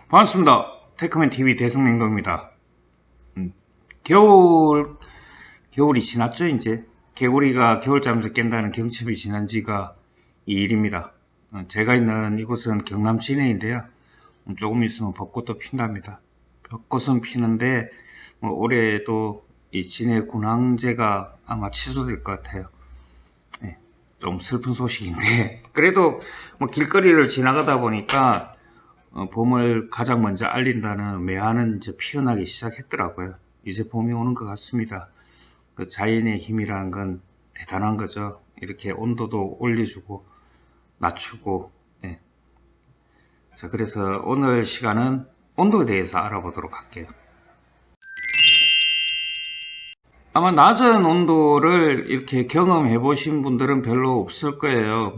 반갑습니다. 테크맨TV 대승냉동입니다. 겨울이 지났죠, 이제? 개구리가 겨울잠에서 깬다는 경칩이 지난 지가 2일입니다. 제가 있는 이곳은 경남 진해인데요. 조금 있으면 벚꽃도 핀답니다. 벚꽃은 피는데, 올해도 이 진해 군항제가 아마 취소될 것 같아요. 네, 좀 슬픈 소식인데, 그래도 길거리를 지나가다 보니까 봄을 가장 먼저 알린다는 매화는 이제 피어나기 시작했더라고요. 이제 봄이 오는 것 같습니다. 그 자연의 힘이라는 건 대단한 거죠. 이렇게 온도도 올려주고 낮추고. 예. 자, 그래서 오늘 시간은 온도에 대해서 알아보도록 할게요. 아마 낮은 온도를 이렇게 경험해 보신 분들은 별로 없을 거예요.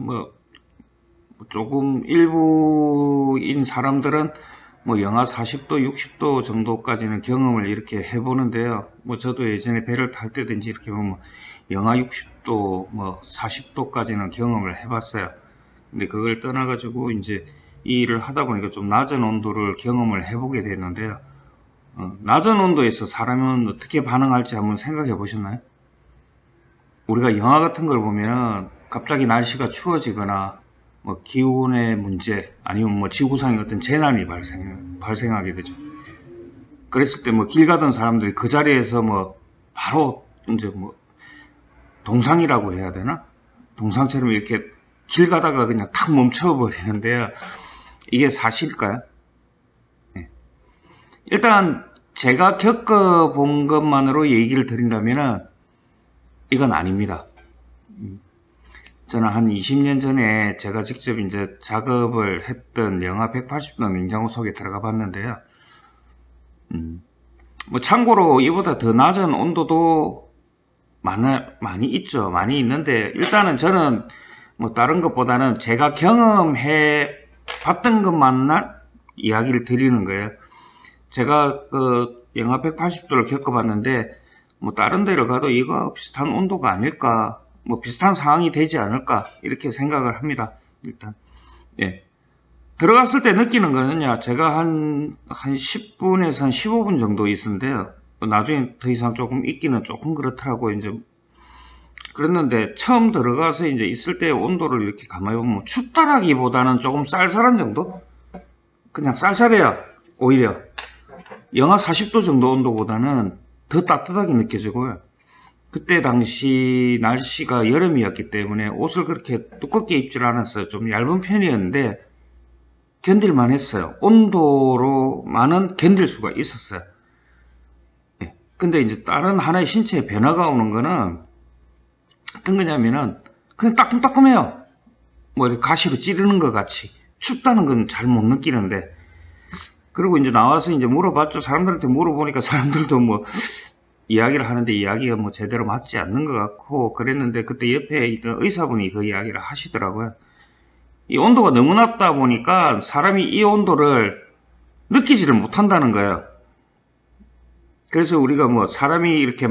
조금 일부인 사람들은 영하 40도, 60도 정도까지는 경험을 이렇게 해보는데요. 저도 예전에 배를 탈 때든지 이렇게 보면 영하 60도, 40도까지는 경험을 해봤어요. 근데 그걸 떠나가지고 이제 이 일을 하다 보니까 좀 낮은 온도를 경험을 해보게 됐는데요. 낮은 온도에서 사람은 어떻게 반응할지 한번 생각해 보셨나요? 우리가 영화 같은 걸 보면 갑자기 날씨가 추워지거나 기온의 문제 아니면 지구상의 어떤 재난이 발생하게 되죠. 그랬을 때 길 가던 사람들이 그 자리에서 바로 이제 동상이라고 해야 되나? 동상처럼 이렇게 길 가다가 그냥 탁 멈춰버리는데요. 이게 사실일까요? 네. 일단 제가 겪어본 것만으로 얘기를 드린다면 이건 아닙니다. 저는 한 20년 전에 제가 직접 이제 작업을 했던 영하 180도 냉장고 속에 들어가 봤는데요. 참고로 이보다 더 낮은 온도도 많이 있죠. 많이 있는데, 일단은 저는 다른 것보다는 제가 경험해 봤던 것만 이야기를 드리는 거예요. 제가 그 영하 180도를 겪어봤는데, 다른 데를 가도 이거 비슷한 온도가 아닐까, 비슷한 상황이 되지 않을까, 이렇게 생각을 합니다. 일단. 예. 들어갔을 때 느끼는 거는요, 제가 한 10분에서 한 15분 정도 있었는데요. 나중에 더 이상 조금 있기는 조금 그렇더라고요. 이제. 그랬는데, 처음 들어가서 이제 있을 때 온도를 이렇게 가만히 보면 춥다라기보다는 조금 쌀쌀한 정도? 그냥 쌀쌀해요. 오히려. 영하 40도 정도 온도보다는 더 따뜻하게 느껴지고요. 그때 당시 날씨가 여름이었기 때문에 옷을 그렇게 두껍게 입질 않았어요. 좀 얇은 편이었는데 견딜만 했어요. 온도로만은 견딜 수가 있었어요. 네. 근데 이제 다른 하나의 신체의 변화가 오는 거는 어떤 거냐면은 그냥 따끔따끔해요. 이렇게 가시로 찌르는 것 같이. 춥다는 건 잘 못 느끼는데. 그리고 이제 나와서 이제 물어봤죠. 사람들한테 물어보니까 사람들도 이야기를 하는데 이야기가 제대로 맞지 않는 것 같고 그랬는데, 그때 옆에 있던 의사분이 그 이야기를 하시더라고요. 이 온도가 너무 낮다 보니까 사람이 이 온도를 느끼지를 못한다는 거예요. 그래서 우리가 사람이 이렇게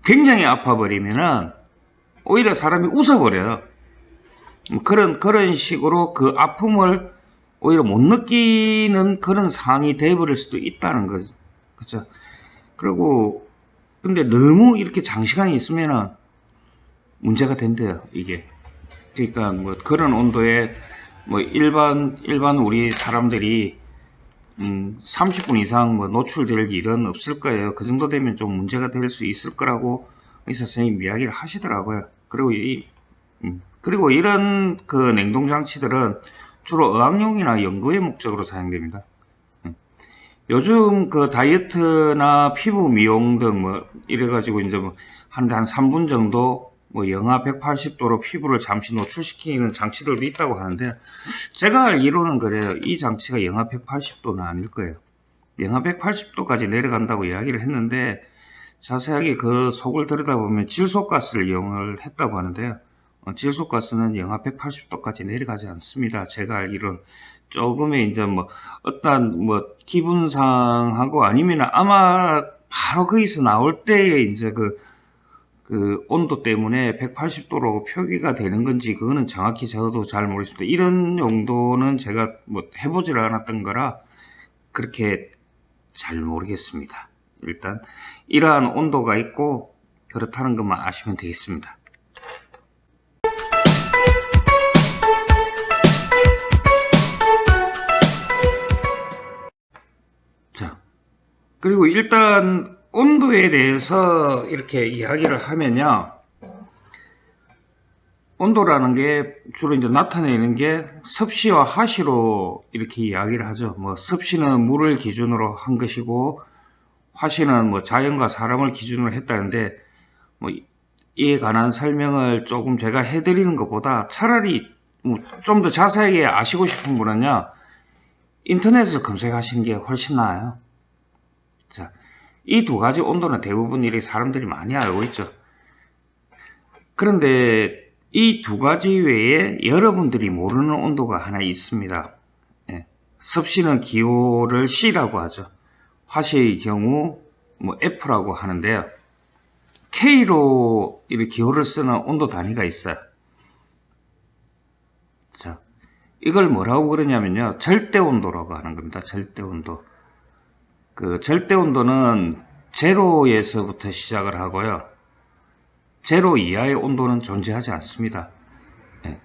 굉장히 아파버리면은 오히려 사람이 웃어버려요. 그런 식으로 그 아픔을 오히려 못 느끼는 그런 상황이 돼버릴 수도 있다는 거죠. 그렇죠? 그리고 근데 너무 이렇게 장시간 있으면은 문제가 된대요, 이게. 그러니까 그런 온도에 일반 우리 사람들이 30분 이상 노출될 일은 없을 거예요. 그 정도 되면 좀 문제가 될 수 있을 거라고 의사 선생님 이야기를 하시더라고요. 그리고 이런 그 냉동 장치들은 주로 어학용이나 연구의 목적으로 사용됩니다. 요즘 그 다이어트나 피부 미용 등 이래가지고 이제 한 3분 정도 영하 180도로 피부를 잠시 노출시키는 장치들도 있다고 하는데, 제가 알기로는 그래요. 이 장치가 영하 180도는 아닐 거예요. 영하 180도까지 내려간다고 이야기를 했는데, 자세하게 그 속을 들여다보면 질소가스를 이용을 했다고 하는데요. 질소가스는 영하 180도까지 내려가지 않습니다. 제가 알기로는 조금의 이제 어떤 기분상하고 아니면 아마 바로 거기서 나올 때에 이제 그 온도 때문에 180도로 표기가 되는 건지 그거는 정확히 저도 잘 모르겠습니다. 이런 용도는 제가 해보지를 않았던 거라 그렇게 잘 모르겠습니다. 일단 이러한 온도가 있고 그렇다는 것만 아시면 되겠습니다. 자, 그리고 일단 온도에 대해서 이렇게 이야기를 하면요, 온도라는 게 주로 이제 나타내는 게 섭씨와 하씨로 이렇게 이야기를 하죠. 뭐 섭씨는 물을 기준으로 한 것이고 화씨는 뭐 자연과 사람을 기준으로 했다는데, 뭐 이에 관한 설명을 조금 제가 해드리는 것보다 차라리 뭐 좀 더 자세하게 아시고 싶은 분은요, 인터넷을 검색하시는 게 훨씬 나아요. 자, 이 두 가지 온도는 대부분 이렇게 사람들이 많이 알고 있죠. 그런데 이 두 가지 외에 여러분들이 모르는 온도가 하나 있습니다. 예, 섭씨는 기호를 C라고 하죠. 화씨의 경우 뭐 F라고 하는데요. K로 이렇게 기호를 쓰는 온도 단위가 있어요. 자, 이걸 뭐라고 그러냐면요, 절대 온도라고 하는 겁니다. 절대 온도. 그 절대 온도는 제로에서부터 시작을 하고요, 제로 이하의 온도는 존재하지 않습니다. 예.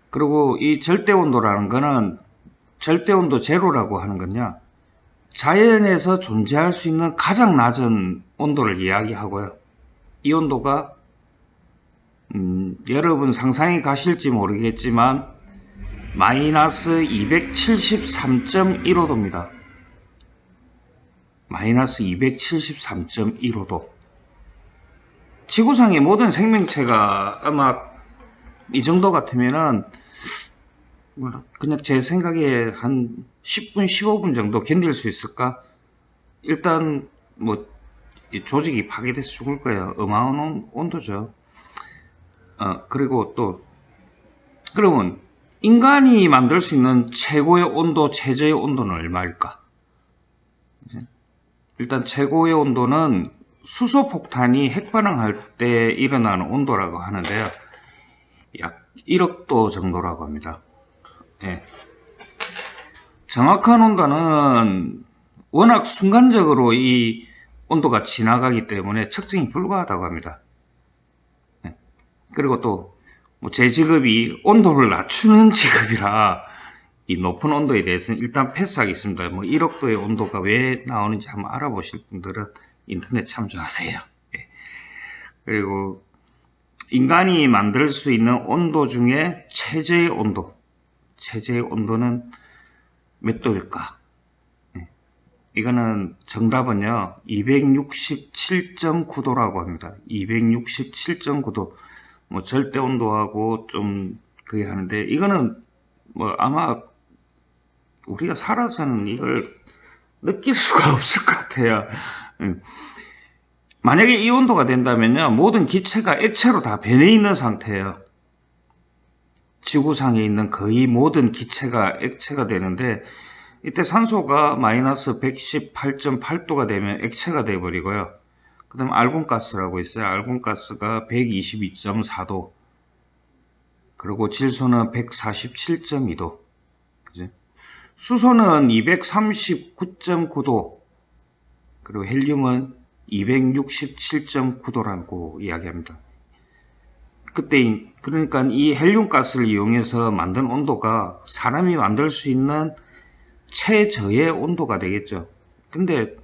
그리고 이 절대 온도라는 거는, 절대 온도 제로라고 하는 건요, 자연에서 존재할 수 있는 가장 낮은 온도를 이야기하고요, 이 온도가 여러분 상상이 가실지 모르겠지만 마이너스 273.15도입니다. 마이너스 273.15도. 지구상의 모든 생명체가 아마 이 정도 같으면은 그냥 제 생각에 한 10분 15분 정도 견딜 수 있을까? 일단 뭐 조직이 파괴돼서 죽을 거예요. 어마어마한 온도죠. 그리고 또, 그러면 인간이 만들 수 있는 최고의 온도, 최저의 온도는 얼마일까? 일단 최고의 온도는 수소폭탄이 핵반응할 때 일어나는 온도라고 하는데요, 약 1억 도 정도라고 합니다. 예. 정확한 온도는 워낙 순간적으로 이 온도가 지나가기 때문에 측정이 불가하다고 합니다. 예. 그리고 또 뭐 제 직업이 온도를 낮추는 직업이라 이 높은 온도에 대해서는 일단 패스하겠습니다. 뭐 1억 도의 온도가 왜 나오는지 한번 알아보실 분들은 인터넷 참조하세요. 예. 그리고 인간이 만들 수 있는 온도 중에 최저의 온도, 최저의 온도는 몇 도일까? 예. 이거는 정답은요, 267.9도라고 합니다. 267.9도. 뭐 절대 온도하고 좀 그게 하는데, 이거는 뭐 아마 우리가 살아서는 이걸 느낄 수가 없을 것 같아요. 만약에 이 온도가 된다면요, 모든 기체가 액체로 다 변해 있는 상태예요. 지구상에 있는 거의 모든 기체가 액체가 되는데, 이때 산소가 마이너스 118.8도가 되면 액체가 되어버리고요. 그 다음에 알곤가스라고 있어요. 알곤가스가 122.4도. 그리고 질소는 147.2도. 그죠? 수소는 239.9도. 그리고 헬륨은 267.9도라고 이야기합니다. 그때, 그러니까 이 헬륨가스를 이용해서 만든 온도가 사람이 만들 수 있는 최저의 온도가 되겠죠. 근데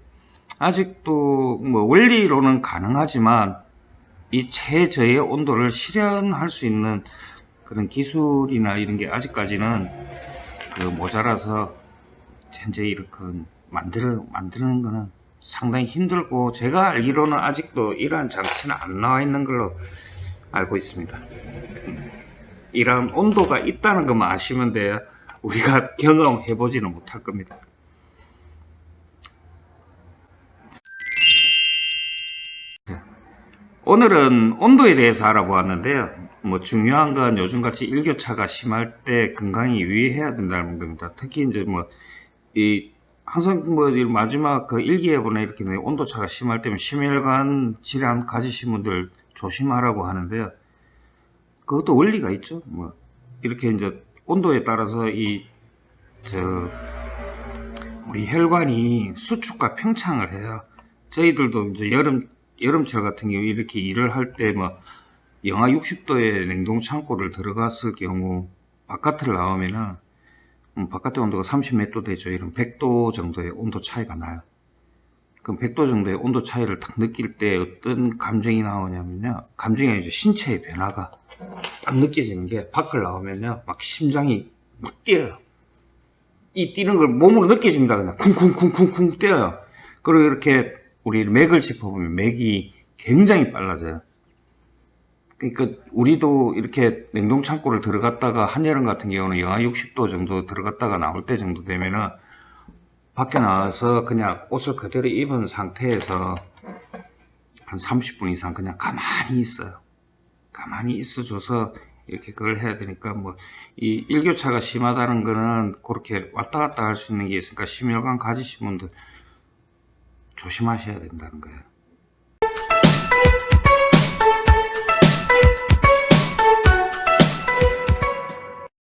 아직도 뭐 원리로는 가능하지만 이 최저의 온도를 실현할 수 있는 그런 기술이나 이런 게 아직까지는 모자라서 현재 이렇게 만드는 거는 상당히 힘들고, 제가 알기로는 아직도 이러한 장치는 안 나와 있는 걸로 알고 있습니다. 이런 온도가 있다는 것만 아시면 돼요. 우리가 경험해 보지는 못할 겁니다. 오늘은 온도에 대해서 알아보았는데요, 뭐 중요한 건 요즘같이 일교차가 심할 때 건강에 유의해야 된다는 겁니다. 특히 이제 항상 마지막 그 일기예보나 이렇게 온도차가 심할 때면 심혈관 질환 가지신 분들 조심하라고 하는데요, 그것도 원리가 있죠. 이렇게 이제 온도에 따라서 우리 혈관이 수축과 평창을 해요. 저희들도 이제 여름철 같은 경우 이렇게 일을 할 때 뭐 영하 60도의 냉동 창고를 들어갔을 경우 바깥을 나오면은 바깥의 온도가 30 몇 도 되죠. 이런 100도 정도의 온도 차이가 나요. 그럼 100도 정도의 온도 차이를 딱 느낄 때 어떤 감정이 나오냐면요. 감정이 아니죠. 신체의 변화가 딱 느껴지는 게 밖을 나오면요. 막 심장이 막 뛰어요. 이 뛰는 걸 몸으로 느껴집니다. 그냥 쿵쿵쿵쿵쿵 뛰어요. 그리고 이렇게 우리 맥을 짚어보면 맥이 굉장히 빨라져요. 그러니까 우리도 이렇게 냉동 창고를 들어갔다가 한여름 같은 경우는 영하 60도 정도 들어갔다가 나올 때 정도 되면은 밖에 나와서 그냥 옷을 그대로 입은 상태에서 한 30분 이상 그냥 가만히 있어요. 가만히 있어줘서 이렇게 그걸 해야 되니까 뭐 이 일교차가 심하다는 거는 그렇게 왔다 갔다 할 수 있는 게 있으니까 심혈관 가지신 분들 조심하셔야 된다는 거예요.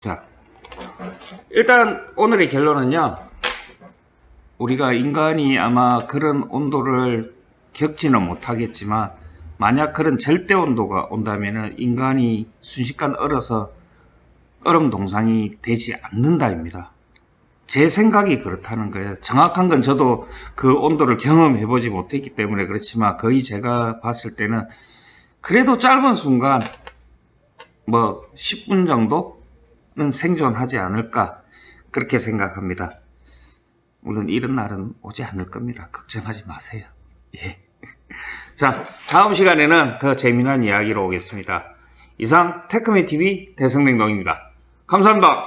자, 일단 오늘의 결론은요. 우리가 인간이 아마 그런 온도를 겪지는 못하겠지만 만약 그런 절대 온도가 온다면은 인간이 순식간 얼어서 얼음 동상이 되지 않는다입니다. 제 생각이 그렇다는 거예요. 정확한 건 저도 그 온도를 경험해 보지 못했기 때문에 그렇지만 거의 제가 봤을 때는 그래도 짧은 순간 뭐 10분 정도는 생존하지 않을까 그렇게 생각합니다. 물론 이런 날은 오지 않을 겁니다. 걱정하지 마세요. 예. 자, 다음 시간에는 더 재미난 이야기로 오겠습니다. 이상 테크맨TV 대성냉동입니다. 감사합니다.